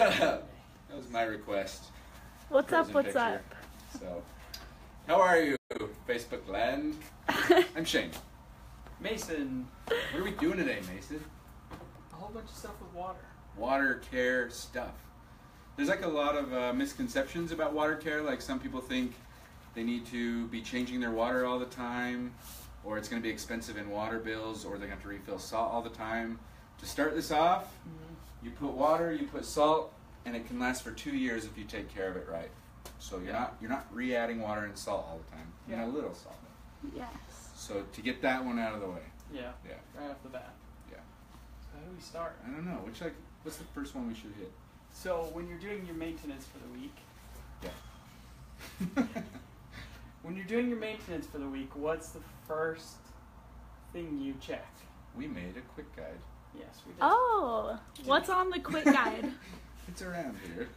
up? That was my request. What's up? What's Picture. up? So, how are you, Facebook land? I'm Shane. Mason. What are we doing today, Mason? A whole bunch of stuff with water. Water care stuff. There's like a lot of misconceptions about water care. Like some people think they need to be changing their water all the time, or it's going to be expensive in water bills, or they're going to have to refill salt all the time. To start this off, you put water, you put salt, and it can last for 2 years if you take care of it right. So you're not re-adding water and salt all the time. You know, a little salt. Yes. So to get that one out of the way. Yeah. Yeah. Right off the bat. Yeah. So how do we start? I don't know. What's the first one we should hit? So when you're doing your maintenance for the week. Yeah. When you're doing your maintenance for the week, what's the first thing you check? We made a quick guide. Yes, we did. Oh, what's on the quick guide? It's around here.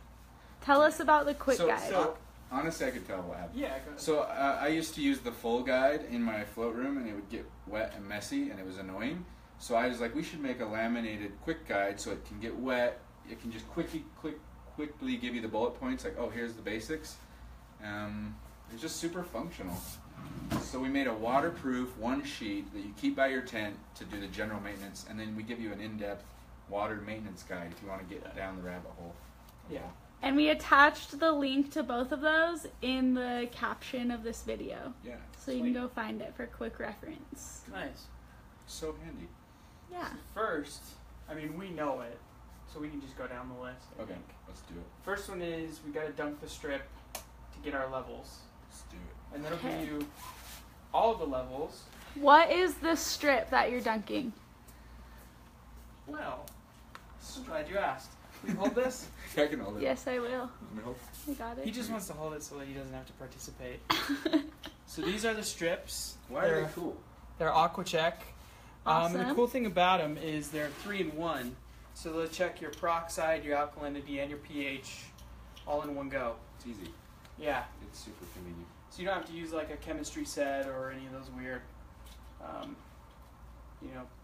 Tell us about the quick guide. So honestly, I could tell what happened. yeah, go ahead. So I used to use the full guide in my float room, and it would get wet and messy, and it was annoying. So I was like, we should make a laminated quick guide so it can get wet. It can just quickly give you the bullet points, like, oh, here's the basics. It's just super functional. So we made a waterproof one sheet that you keep by your tent to do the general maintenance, and then we give you an in-depth water maintenance guide if you want to get down the rabbit hole. Yeah. And we attached the link to both of those in the caption of this video. Yeah. So you can go find it for quick reference. Nice. So handy. Yeah. First, I mean, we know it, so we can just go down the list, I Okay, think. let's do it. First one is we got to dunk the strip to get our levels. Let's do it. And that'll give you all the levels. What is the strip that you're dunking? Well, I'm glad you asked. Will you hold this? I can hold it. Yes, I will. No. I got it. He just wants to hold it so that he doesn't have to participate. So these are the strips. Why are they cool? They're AquaCheck. And the Awesome. cool thing about them is they're 3-in-1. So they'll check your peroxide, your alkalinity, and your pH all in one go. It's easy. Yeah. It's super convenient. So you don't have to use like a chemistry set or any of those weird,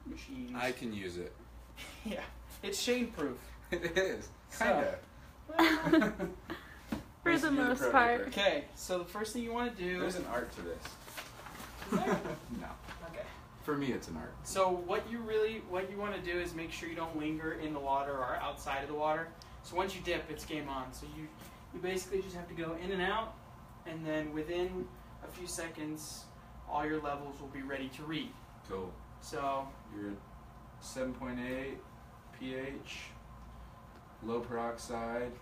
machines. I can use it. Yeah. It's Shane proof. It is. So- Kinda. For Nice the to be the most pro part. dipper. Okay, so the first thing you want to do There's an art to this. Is there? No. Okay. For me, it's an art. So what you want to do is make sure you don't linger in the water or outside of the water. So once you dip, it's game on. So you basically just have to go in and out, and then within a few seconds, all your levels will be ready to read. Cool. So You're at 7.8 pH, low peroxide,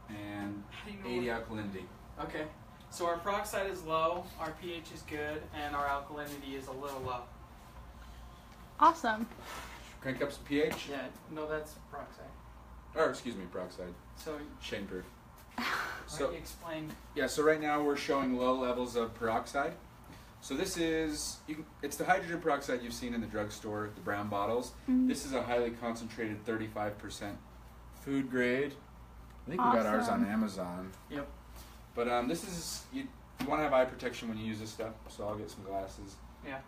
and how do you 80 know? alkalinity. Okay. So our peroxide is low, our pH is good, and our alkalinity is a little low. Awesome. Crank up some pH. Yeah. No, that's peroxide. Or excuse me, peroxide. So Shane proof. so So explain. yeah, so right now we're showing low levels of peroxide. So this is, it's the hydrogen peroxide you've seen in the drugstore, the brown bottles. Mhm. This is a highly concentrated 35% food grade. I think we got ours on Awesome. Amazon. Yep. But this is, you want to have eye protection when you use this stuff, so I'll get some glasses. Yeah.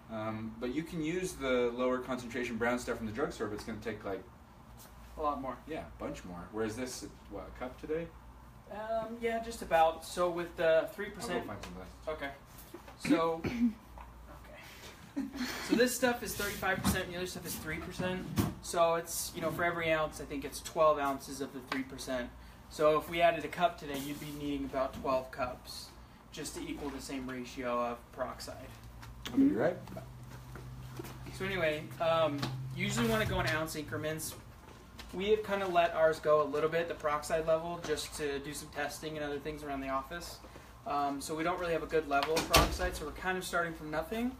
But you can use the lower concentration brown stuff from the drugstore, but it's going to take like, A lot more. yeah, a bunch more. Whereas this, what, a cup today? Yeah, just about. So with the 3%. I'll go find some glasses. Okay. So, okay. So this stuff is 35%, and the other stuff is 3%. So it's, for every ounce, I think it's 12 ounces of the 3%. So if we added a cup today, you'd be needing about 12 cups just to equal the same ratio of peroxide. I'll be right. So anyway, usually want to go in ounce increments. We have kind of let ours go a little bit, the peroxide level, just to do some testing and other things around the office. So we don't really have a good level of peroxide, so we're kind of starting from nothing.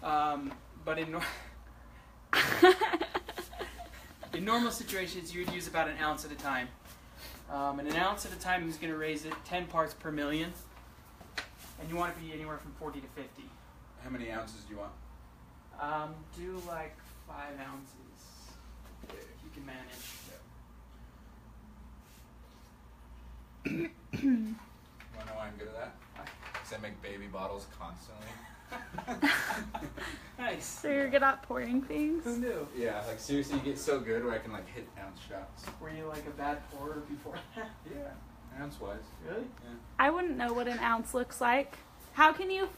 But in normal situations, you would use about an ounce at a time. And an ounce at a time is going to raise it 10 parts per million. And you want to be anywhere from 40 to 50. How many ounces do you want? Do like 5 ounces, if you can manage. Want to know why I'm good at that? Because I make baby bottles constantly. Nice. So you're good at pouring things? Who knew? Yeah, like seriously, you get so good where I can like hit ounce shots. Were you like a bad pourer before that? Yeah, ounce wise. Really? Yeah. I wouldn't know what an ounce looks like. How do you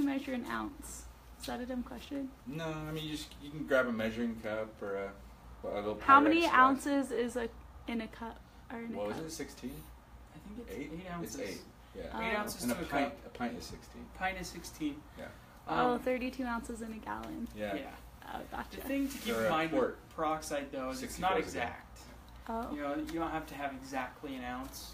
measure an ounce? Is that a dumb question? No, I mean you can grab a measuring cup or a little. How many Pyrex ounces is in a cup or in a What cup? was it? 16? I think it's 8 ounces. It's 8. Yeah. Oh. 8 ounces And to a a pint. cup. A pint is 16. Pint is 16. Yeah. Oh, 32 ounces in a gallon. Yeah. Yeah. Oh, gotcha. The thing to keep Or in a mind quart. with peroxide though is it's 60 not goes again. exact. Oh. You know, you don't have to have exactly an ounce.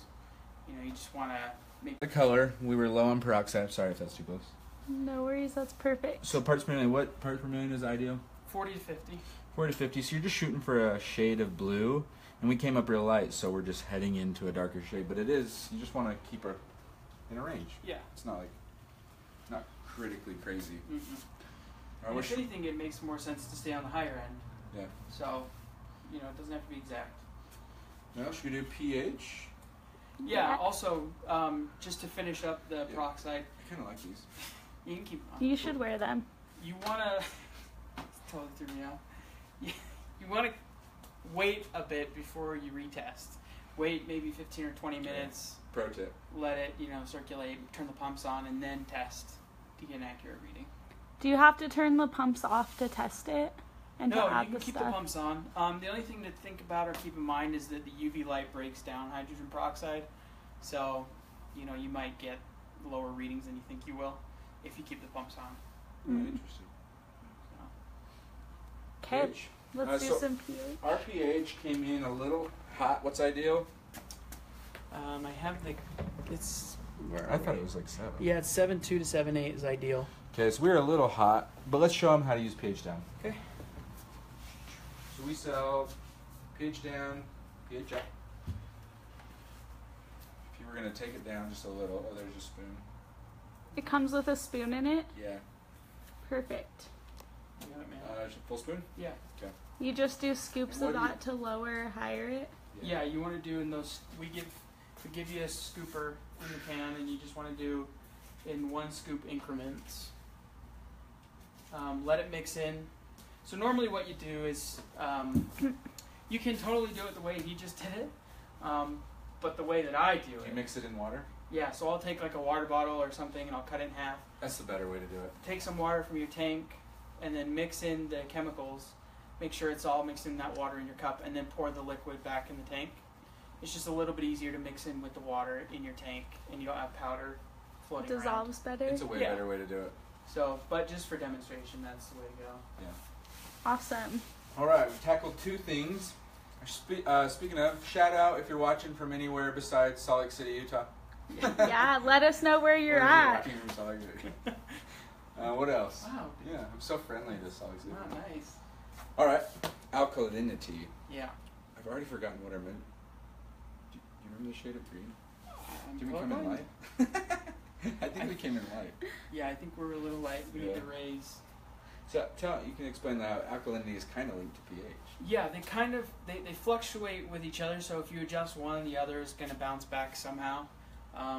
You know, you just want to make. The color. We were low on peroxide. Sorry if that's too close. No worries, that's perfect. So parts per million. What part per million is ideal? 40 to 50. 40 to 50. So you're just shooting for a shade of blue, and we came up real light, so we're just heading into a darker shade. But it is. You just want to keep her in a range. Yeah. It's not critically crazy. Mm-hmm. I And wish. if anything, it makes more sense to stay on the higher end. Yeah. So, you know, it doesn't have to be exact. No, should we do pH? Yeah. Also, just to finish up the peroxide, I kind of like these. you can keep. You should wear them. You want to. Totally threw me off. You want to wait a bit before you retest. Wait maybe 15 or 20 minutes. Pro tip. Let it, circulate. Turn the pumps on, and then test to get an accurate reading. Do you have to turn the pumps off to test it? And No, to add you can the keep stuff? the pumps on. The only thing to think about or keep in mind is that the UV light breaks down hydrogen peroxide. So, you might get lower readings than you think you will if you keep the pumps on. Interesting. Okay, pH. let's do so some pH. Our pH came in a little hot. What's ideal? I have it's. I thought it was like 7. Yeah, it's 7.2 to 7.8 is ideal. Okay, so we're a little hot, but let's show them how to use pH down. Okay. So we sell pH down, pH up. If you were going to take it down just a little, oh, there's a spoon. It comes with a spoon in it. Yeah. Perfect. You got it, man. Full spoon? Yeah. Okay. You just do scoops What of do you- that to lower or higher it. Yeah, you want to do in those. We give you a scooper in the pan, and you just want to do in 1 scoop increments. Let it mix in. So normally, what you do is you can totally do it the way he just did it, but the way that I do Do you it. mix it in water? Yeah, so I'll take like a water bottle or something, and I'll cut it in half. That's the better way to do it. Take some water from your tank, and then mix in the chemicals. Make sure it's all mixed in that water in your cup, and then pour the liquid back in the tank. It's just a little bit easier to mix in with the water in your tank, and you don't have powder floating around. Dissolves better. It's a way Yeah. better way to do it. So, but just for demonstration, that's the way to go. Awesome. All right, we tackled 2 things. Speaking of, shout out if you're watching from anywhere besides Salt Lake City, Utah. Yeah, let us know where you're Or if at. watching from Salt Lake City. What else? Wow. Yeah, I'm so friendly to Salt Lake City. Wow, nice. All right, alkalinity. Yeah. I've already forgotten what I meant. Do you remember the shade of green? I'm Did we come in colorblind. light? I think we came in light. Yeah, I think we're a little light. We need Yeah. to raise. So you can explain that alkalinity is kind of linked to pH. Yeah, they kind of they fluctuate with each other. So if you adjust one, the other is going to bounce back somehow.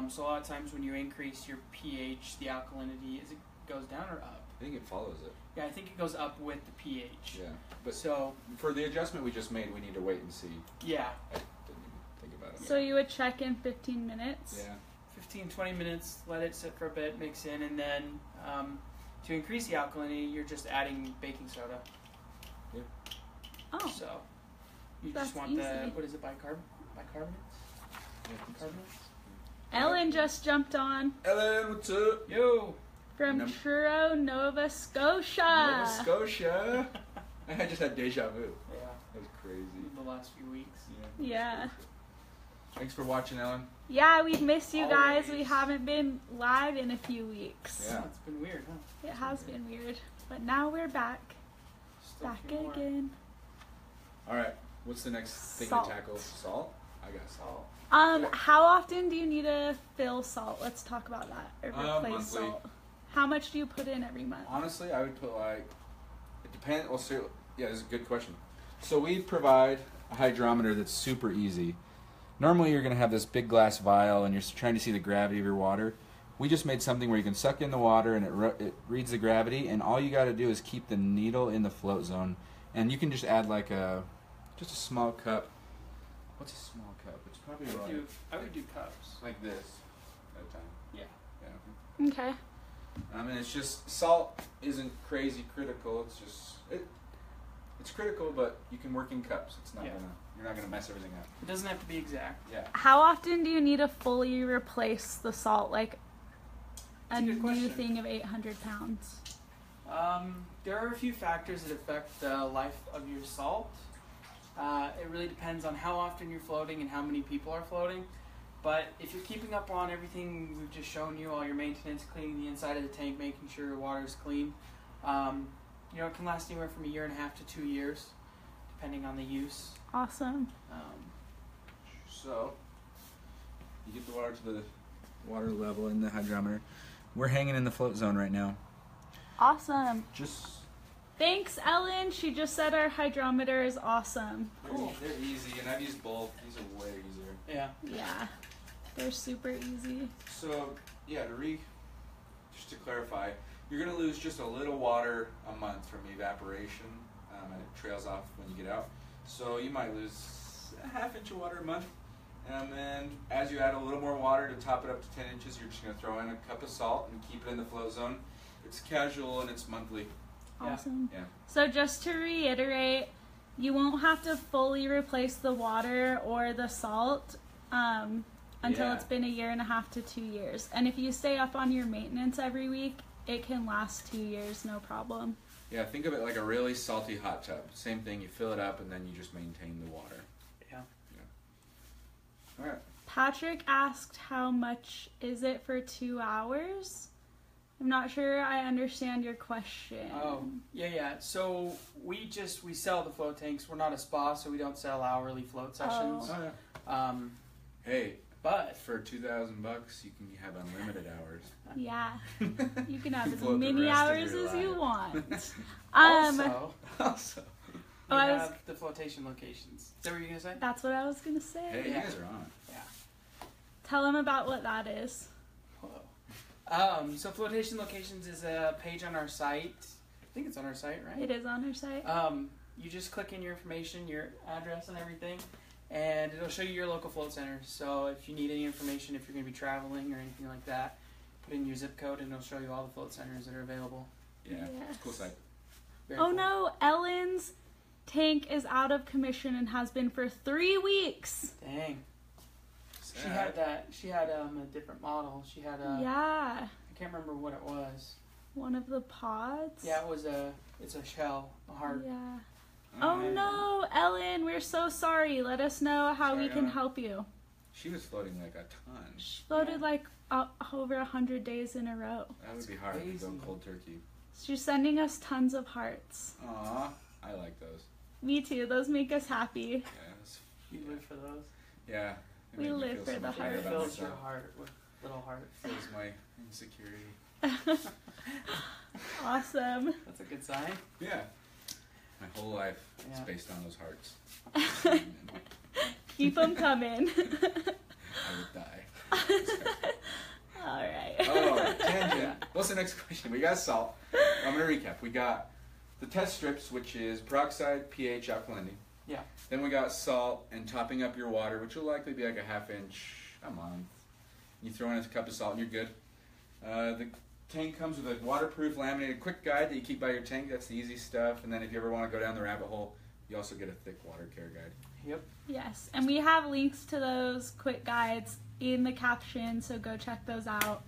So a lot of times when you increase your pH, the alkalinity it goes down or up. I think it follows it. Yeah, I think it goes up with the pH. Yeah, but So for the adjustment we just made, we need to wait and see. yeah, I didn't even think about it. So you would check in 15 minutes. Yeah. 15-20 minutes, let it sit for a bit, mix in, and then to increase the alkalinity, you're just adding baking soda. Oh, So you That's just want easy. what is it, bicarbonates? Carbonates? Ellen just jumped on Ellen, what's up? Yo! from Truro, Nova Scotia. Nova Scotia. I just had deja vu. Yeah, That was crazy. the last few weeks. Yeah. Thanks for watching, Ellen. Yeah, we've missed you guys. We Always. haven't been live in a few weeks. Yeah. It's been weird, huh? It has been weird. But now we're back. Still a Back few more. again. All right. What's the next thing Salt. to tackle? Salt? I got salt. How often do you need to fill salt? Let's talk about that. Or replace Monthly. salt. How much do you put in every month? Honestly, I would put it depends. Well, yeah, this is a good question. So we provide a hydrometer that's super easy. Normally, you're going to have this big glass vial, and you're trying to see the gravity of your water. we just made something where you can suck in the water and it reads the gravity, and all you got to do is keep the needle in the float zone, and you can just add like just a small cup. What's a small cup? It's probably I would do cups. like this at a time. Yeah. Yeah. Okay. And it's just salt isn't crazy critical. It's just it's critical, but you can work in cups. It's not you're not gonna mess everything up. It doesn't have to be exact. Yeah. How often do you need to fully replace the salt? Like That's a a good new question. thing of 800 pounds. There are a few factors that affect the life of your salt. It really depends on how often you're floating and how many people are floating. But if you're keeping up on everything we've just shown you, all your maintenance, cleaning the inside of the tank, making sure your water is clean, it can last anywhere from 1.5 years to 2 years, depending on the use. Awesome. So you get the water to the water level in the hydrometer. We're hanging in the float zone right now. Awesome. Just Thanks, Ellen. She just said our hydrometer is awesome. Cool. They're easy, and I've used both. These are way easier. Yeah. Yeah. They're super easy. So yeah, just to clarify, you're gonna lose just a little water a month from evaporation, and it trails off when you get out. So you might lose a ½ inch of water a month, and then as you add a little more water to top it up to 10 inches, you're just gonna throw in a cup of salt and keep it in the float zone. It's casual and it's monthly. Awesome. Yeah. So just to reiterate, you won't have to fully replace the water or the salt until it's been 1.5 to 2 years. And if you stay up on your maintenance every week, it can last 2 years, no problem. Yeah, think of it like a really salty hot tub. Same thing, you fill it up and then you just maintain the water. Yeah. All right. Patrick asked how much is it for 2 hours? I'm not sure I understand your question. Oh, yeah. So we sell the float tanks. We're not a spa, so we don't sell hourly float sessions. Oh, yeah. Hey, But for $2,000, you can have unlimited hours. Yeah. You can have as Float the many rest of hours your as you life. want. also, we Oh, I was- have the flotation locations. Is that what you're gonna say? That's what I was going to say. Hey, you Yeah. guys are on it. Yeah. Tell them about what that is. Hello. So Floatation Locations is a page on our site. I think it's on our site, right? It is on our site. You just click in your information, your address and everything, and it'll show you your local float center. So if you need any information, if you're going to be traveling or anything like that, put in your zip code and it'll show you all the float centers that are available. Yeah, Yes. it's a cool site. Very Oh cool. no, Ellen's tank is out of commission and has been for 3 weeks. Dang. Sad. She had that. She had a different model. She had a. Yeah. I can't remember what it was. One of the pods. Yeah, it's a shell, a heart. Yeah. Oh, Oh man. no, Ellen, we're so sorry. Let us know how we Sorry, can Ellen. help you. She was floating like a ton. She floated like over 100 days in a row. That would be hard to go crazy. cold turkey. She's sending us tons of hearts. Aw, I like those. Me too. Those make us happy. Yeah, that's, You live for those. yeah. It We made me live feel for so the much heart. better It about fills your myself. heart with little hearts. Fills my insecurity. Awesome. That's a good sign. Yeah. My whole life is Yeah. based on those hearts. Keep them coming. I would die. All right. Oh, tangent. What's the next question? We got salt. I'm going to recap. We got the test strips, which is peroxide, pH, alkalinity. Yeah. Then we got salt and topping up your water, which will likely be like a ½ inch a month. You throw in a cup of salt and you're good. The tank comes with a waterproof laminated quick guide that you keep by your tank. That's the easy stuff. And then if you ever want to go down the rabbit hole, you also get a thick water care guide. Yep. Yes, and we have links to those quick guides in the caption, so go check those out.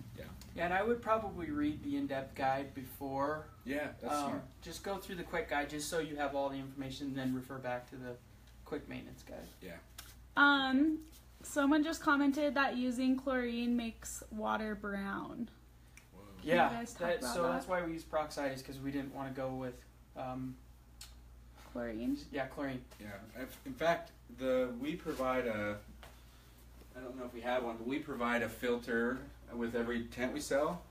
Yeah, and I would probably read the in-depth guide before. Yeah, that's smart. Just go through the quick guide just so you have all the information, and then refer back to the quick maintenance guide. Yeah. Someone just commented that using chlorine makes water brown. Whoa. Yeah, guys talk about so that? that's why we use peroxide, is because we didn't want to go with, Chlorine. chlorine. Yeah. In fact, we provide I don't know if we have one, but we provide a filter with every tent we sell.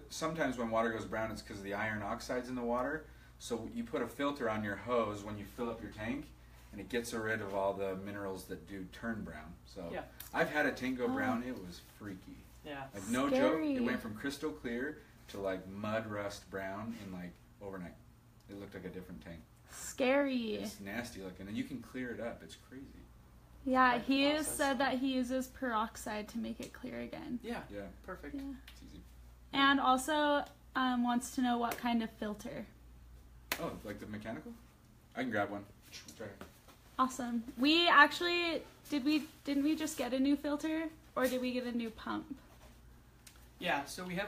Sometimes when water goes brown, it's because of the iron oxides in the water. So you put a filter on your hose when you fill up your tank, and it gets rid of all the minerals that do turn brown. So Yeah. I've had a tank go brown. It was freaky. Yeah. Like no joke, Scary. it went from crystal clear to like mud rust brown in like overnight. It looked like a different tank. Scary. It's nasty looking, and you can clear it up. It's crazy. Yeah, Like he process. said that he uses peroxide to make it clear again. Yeah. Yeah, Perfect. Yeah. it's easy. And also wants to know what kind of filter. Oh, like the mechanical? I can grab one. Try it. Awesome. We actually didn't we just get a new filter or did we get a new pump? Yeah, so we have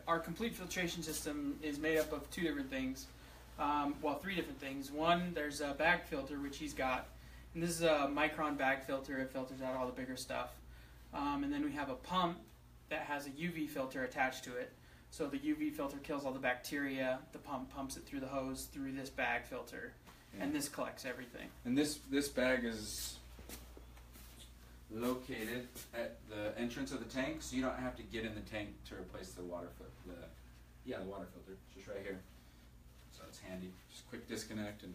our complete filtration system is made up of 2 different things. 3 different things. One, there's a bag filter, which he's got. And this is a micron bag filter. It filters out all the bigger stuff. And then we have a pump that has a UV filter attached to it. So the UV filter kills all the bacteria. The pump pumps it through the hose through this bag filter. Yeah. And this collects everything. And this bag is located at the entrance of the tank, so you don't have to get in the tank to replace the water filter. The water filter. It's just right here. So it's handy. Just quick disconnect and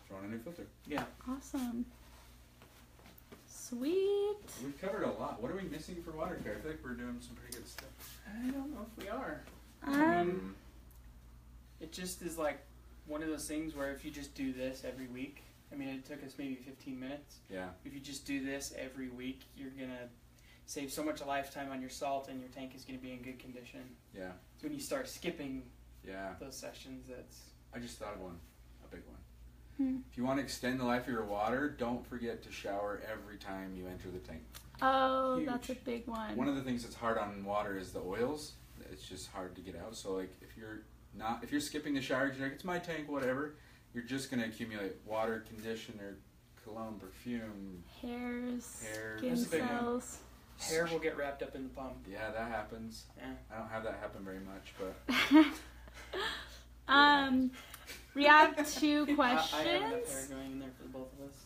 throw in a new filter. Yeah. Awesome. Sweet. We've covered a lot. What are we missing for water care? I feel like we're doing some pretty good stuff. I don't know if we are. It just is like one of those things where if you just do this every week, I mean, it took us maybe 15 minutes. Yeah. If you just do this every week, you're going to save so much lifetime on your salt and your tank is going to be in good condition. Yeah. So when you start skipping Yeah. those sessions, that's... I just thought of one. A big one. Hmm. If you want to extend the life of your water, don't forget to shower every time you enter the tank. Oh, Huge. that's a big one. One of the things that's hard on water is the oils. It's just hard to get out. So like if you're skipping the shower, you're like, it's my tank, whatever, you're just gonna accumulate water, conditioner, cologne, perfume. Hairs, Hair. skin That's a big one. cells. Hair will get wrapped up in the pump. Yeah, that happens. Yeah. I don't have that happen very much, but We have 2 I have enough hair questions. going in there for the both of us.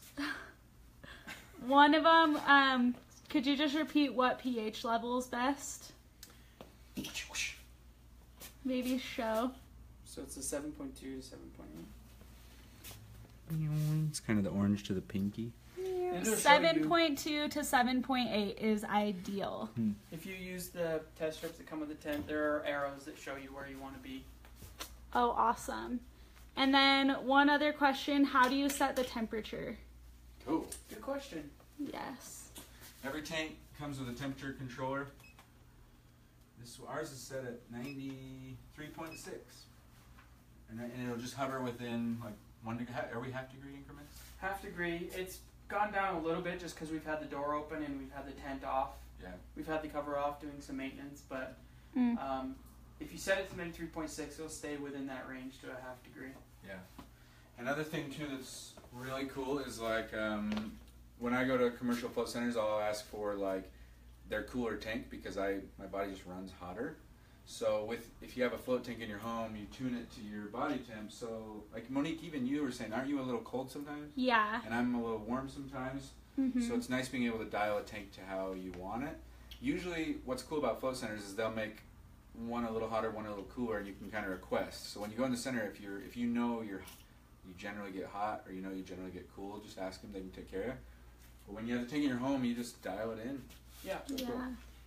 One of them, could you just repeat what pH level is best? Maybe show. So it's a 7.2 to 7.8. it's kind of the orange to the pinky. It'll show 7.2 to 7.8 is ideal. If you use the test strips that come with the tent, there are arrows that show you where you want to be. Oh, awesome. And then one other question, how do you set the temperature? Cool. Good question. Yes. Every tank comes with a temperature controller. Ours is set at 93.6, and it'll just hover within like 1 degree. Are we half degree increments? Half degree. It's gone down a little bit just because we've had the door open and we've had the tent off. Yeah. We've had the cover off doing some maintenance, but if you set it to 93.6, it'll stay within that range to a half degree. Yeah. Another thing too that's really cool is like when I go to commercial float centers, I'll ask for like their cooler tank because my body just runs hotter. So if you have a float tank in your home, you tune it to your body temp. So like Monique, even you were saying, aren't you a little cold sometimes? Yeah. And I'm a little warm sometimes. Mm-hmm. So it's nice being able to dial a tank to how you want it. Usually what's cool about float centers is they'll make one a little hotter, one a little cooler, and you can kind of request. So when you go in the center, if you know you generally get hot or you know you generally get cool, just ask them, they can take care of you. But when you have the tank in your home, you just dial it in. Yeah. Yeah. Cool.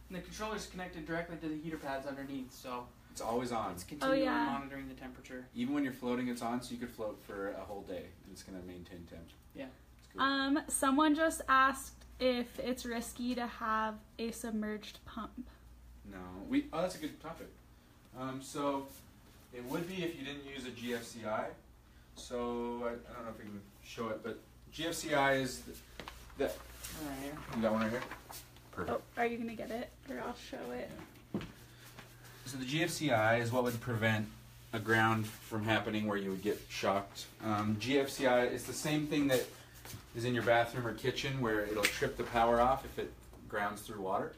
And the controller's connected directly to the heater pads underneath, so It's always on. it's continually yeah. monitoring the temperature. Even when you're floating, it's on, so you could float for a whole day, and it's going to maintain temp. Yeah. It's cool. Someone just asked if it's risky to have a submerged pump. No, that's a good topic. So it would be if you didn't use a GFCI. So I don't know if we can show it, but GFCI is the Right here. you got one right here? Perfect. Oh, are you gonna get it, or I'll show it? So the GFCI is what would prevent a ground from happening where you would get shocked. GFCI is the same thing that is in your bathroom or kitchen where it'll trip the power off if it grounds through water.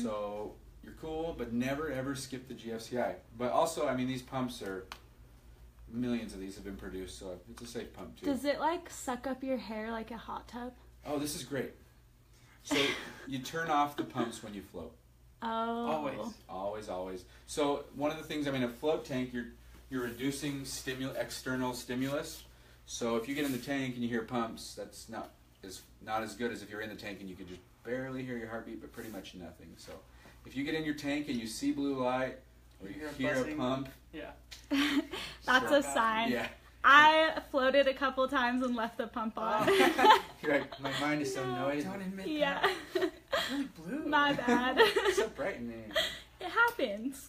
So you're cool, but never ever skip the GFCI. But also, I mean, these pumps are, millions of these have been produced, so it's a safe pump too. Does it like suck up your hair like a hot tub? Oh, this is great. So you turn off the pumps when you float. Oh. Always. So one of the things, I mean, a float tank, you're reducing external stimulus. So if you get in the tank and you hear pumps, that's not as good as if you're in the tank and you can just barely hear your heartbeat, but pretty much nothing. So if you get in your tank and you see blue light or you hear a buzzing. pump, Yeah. That's a sign. yeah. I floated a couple times and left the pump on. You're like, my mind is so noisy. Don't admit Yeah. that. It's really blue. My bad. It's so bright in there. It happens.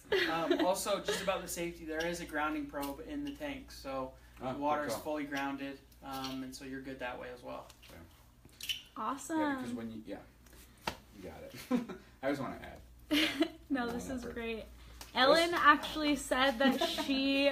Also, just about the safety, there is a grounding probe in the tank, so the water is fully grounded, and so you're good that way as well. Awesome. Yeah, because when you got it. I just want to add. No, this is great. Ellen actually said that she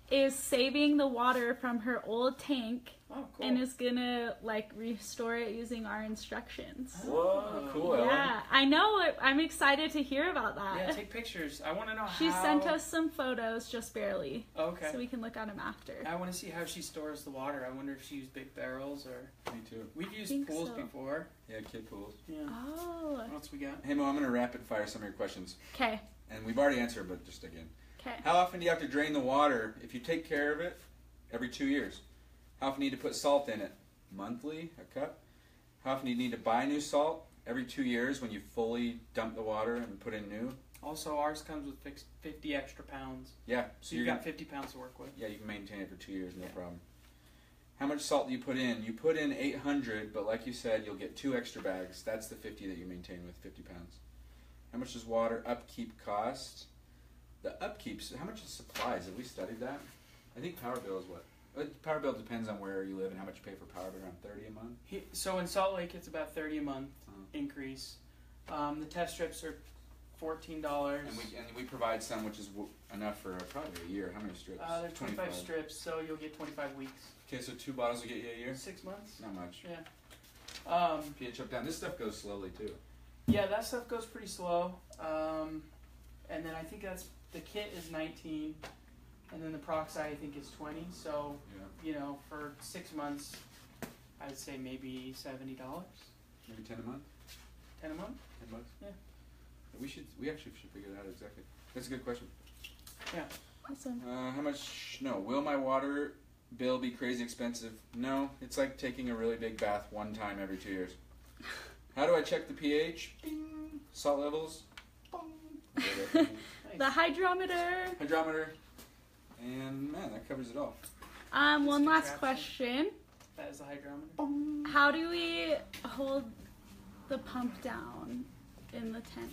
is saving the water from her old tank Oh, cool. and is gonna like restore it using our instructions. Whoa, cool, Ellen. Yeah, I know. I'm excited to hear about that. Yeah, take pictures. I want to know She how... sent us some photos, just barely, Okay. so we can look at them after. I want to see how she stores the water. I wonder if she used big barrels or... Me too. We've used Think pools so. before. Yeah, kid pools. Yeah. Oh. What else we got? Hey Mo, I'm going to rapid fire some of your questions. Okay. And we've already answered, but just again. Okay. How often do you have to drain the water if you take care of it? Every 2 years. How often do you need to put salt in it? Monthly, a cup. How often do you need to buy new salt? Every 2 years when you fully dump the water and put in new. Also, ours comes with 50 extra pounds. Yeah. So you've got 50 pounds to work with. Yeah, you can maintain it for 2 years, no problem. How much salt do you put in? You put in 800, but like you said, you'll get 2 extra bags. That's the 50 that you maintain with 50 pounds. How much does water upkeep cost? The upkeep, how much is supplies? Have we studied that? I think power bill is what? Power bill depends on where you live and how much you pay for power, but around 30 a month. So in Salt Lake, it's about 30 a month increase. The test strips are $14. And we provide some, which is enough for probably a year. How many strips? There's 25 strips, so you'll get 25 weeks. Okay, so 2 bottles will get you a year? 6 months? Not much. Yeah. pH up down. This stuff goes slowly too. Yeah, that stuff goes pretty slow. And then I think the kit is 19, and then the Peroxide I think is 20. So you know, for 6 months, I'd say maybe $70. Maybe 10 a month. 10 a month? 10 bucks. Yeah. We actually should figure that out exactly. That's a good question. Yeah. Awesome. How much? No. Will my water bill be crazy expensive? No. It's like taking a really big bath one time every 2 years. How do I check the pH? Bing. Salt levels? Bong. The hydrometer. Hydrometer. And man, that covers it all. One last question. That is the hydrometer. How do we hold the pump down in the tent?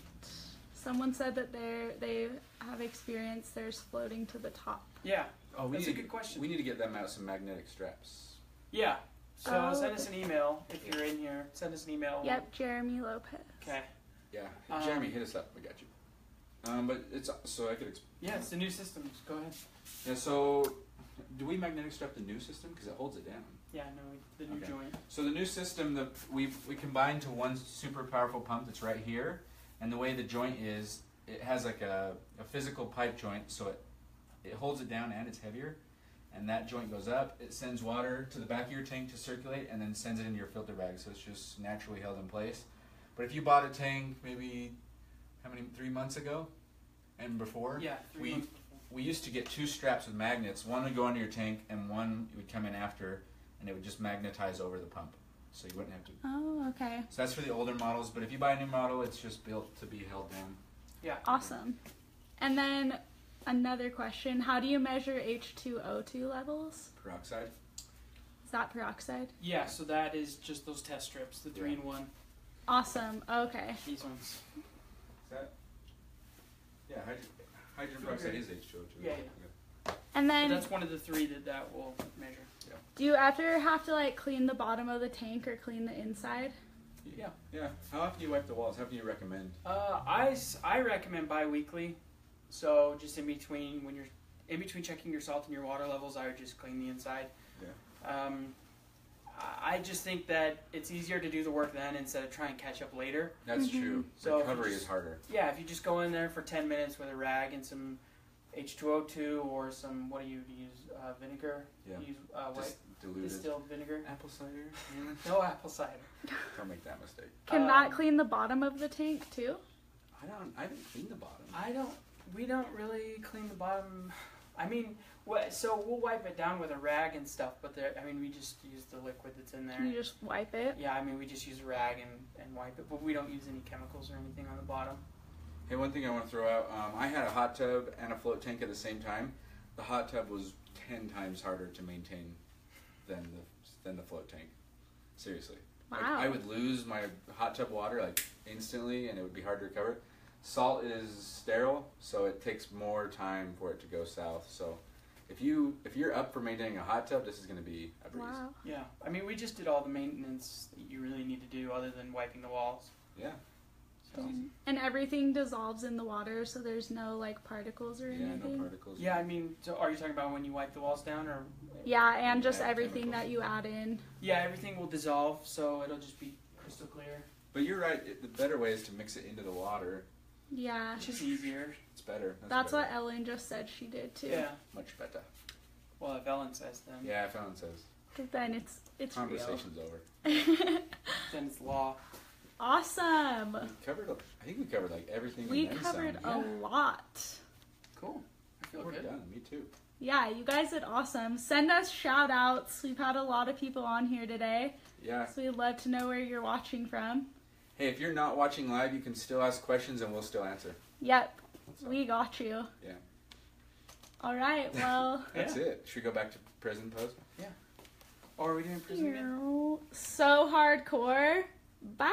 Someone said that they have experience theirs floating to the top. Yeah. Oh, That's a good question. We need to get them out some magnetic straps. Yeah. So Oh. send us an email if you're in here. Send us an email. Yep, Jeremy Lopez. Okay. Yeah. Jeremy, hit us up. We got you. But it's so I could. Yeah, it's the new system. Just go ahead. Yeah. So, do we magnetic strap the new system because it holds it down? Yeah. No, the new joint. So the new system we combined to one super powerful pump that's right here, and the way the joint is, it has like a physical pipe joint, so it holds it down and it's heavier, and that joint goes up. It sends water to the back of your tank to circulate, and then sends it into your filter bag, so it's just naturally held in place. But if you bought a tank maybe 3 months ago, and before, Yeah. 3 months before. we used to get 2 straps with magnets. One would go under your tank, and one would come in after, and it would just magnetize over the pump, so you wouldn't have to. Oh, okay. So that's for the older models, but if you buy a new model, it's just built to be held down. Yeah. Awesome. And then another question, how do you measure H2O2 levels? Peroxide. Is that peroxide? Yeah. So that is just those test strips, the 3-in-1. Awesome. Okay. These ones. Is that? Yeah, hydrogen peroxide is H2O2. Yeah, And So then that's one of the 3 that will measure. do you ever have to like clean the bottom of the tank or clean the inside? Yeah. Yeah. How often do you wipe the walls? How often do you recommend? I recommend bi-weekly. So just in between checking your salt and your water levels, I would just clean the inside. Yeah. I just think that it's easier to do the work then instead of trying to catch up later. That's true. So recovery is harder. Yeah, if you just go in there for 10 minutes with a rag and some H2O2 or some, what do you use, vinegar? Yeah. You use Just diluted. distilled vinegar? Apple cider. No apple cider. Don't make that mistake. Can that clean the bottom of the tank too? I haven't cleaned the bottom. We don't really clean the bottom. I mean, so we'll wipe it down with a rag and stuff, but we just use the liquid that's in there. You just wipe it? Yeah, I mean, we just use a rag and wipe it, but we don't use any chemicals or anything on the bottom. Hey, one thing I want to throw out, I had a hot tub and a float tank at the same time. The hot tub was 10 times harder to maintain than the float tank. Seriously. Wow. Like, I would lose my hot tub water like instantly, and it would be hard to recover. Salt is sterile, so it takes more time for it to go south. So if you're up for maintaining a hot tub, this is going to be a breeze. Wow. Yeah, I mean, we just did all the maintenance that you really need to do other than wiping the walls. Yeah. So, And everything dissolves in the water, so there's no like particles or yeah, anything? no particles. Yeah, I mean, so are you talking about when you wipe the walls down, or? Yeah, and just Yeah, everything chemicals. that you add in. Yeah, everything will dissolve, so it'll just be crystal clear. But you're right. The better way is to mix it into the water. Yeah. It's just easier. It's better. That's better. what Ellen just said she did too. Yeah. Much better. Well, if Ellen says then. Yeah, if Ellen says. Because then it's real. Conversation's over. Then it's law. Awesome. I think we covered like everything. We and then covered some. a lot. Cool. I feel We're good. done. Me too. Yeah, you guys did awesome. Send us shout outs. We've had a lot of people on here today. Yeah. So we'd love to know where you're watching from. Hey, if you're not watching live, you can still ask questions and we'll still answer. Yep. So, We got you. Yeah. All right, well. That's it. Should we go back to prison pose? Or are we doing prison again? So hardcore. Bye.